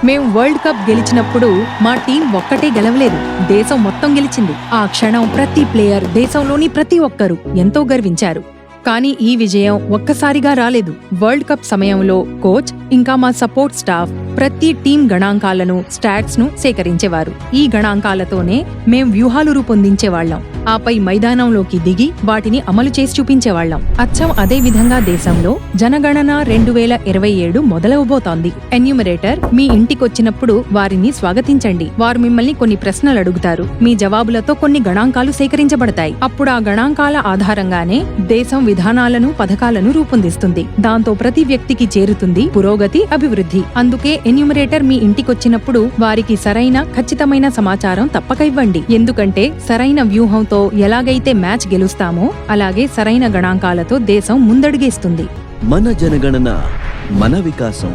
మేం world cup గెలిచినప్పుడు మా టీం ఒక్కటే గెలవలేదు, దేశం మొత్తం గెలిచింది. ఆ క్షణం ప్రతి ప్లేయర్, దేశంలోని ప్రతి ఒక్కరూ ఎంతో గర్వించారు. కానీ ఈ విజయం ఒక్కసారిగా రాలేదు. వరల్డ్ కప్ సమయంలో కోచ్ ఇంకా మా సపోర్ట్ స్టాఫ్ ప్రతి టీం గణాంకాలను, స్టాట్స్ ను సేకరించేవారు. ఈ గణాంకాలతోనే మేం వ్యూహాలు రూపొందించేవాళ్లం. ఆపై మైదానంలోకి దిగి వాటిని అమలు చేసి చూపించేవాళ్లం. అచ్చం అదే విధంగా దేశంలో జనగణన 2027 మొదలవబోతోంది. ఎన్యూమరేటర్ మీ ఇంటికొచ్చినప్పుడు వారిని స్వాగతించండి. వారు మిమ్మల్ని కొన్ని ప్రశ్నలు అడుగుతారు. మీ జవాబులతో కొన్ని గణాంకాలు సేకరించబడతాయి. అప్పుడు ఆ గణాంకాల ఆధారంగానే దేశం విధానాలను, పథకాలను రూపొందిస్తుంది. దాంతో ప్రతి వ్యక్తికి చేరుతుంది పురోగతి, అభివృద్ధి. అందుకే ఎన్యూమరేటర్ మీ ఇంటికొచ్చినప్పుడు వారికి సరైన, ఖచ్చితమైన సమాచారం తప్పక ఇవ్వండి. ఎందుకంటే సరైన వ్యూహంతో ఎలాగైతే మ్యాచ్ గెలుస్తామో అలాగే సరైన గణాంకాలతో దేశం ముందడుగేస్తుంది. మన జనగణన, మన వికాసం.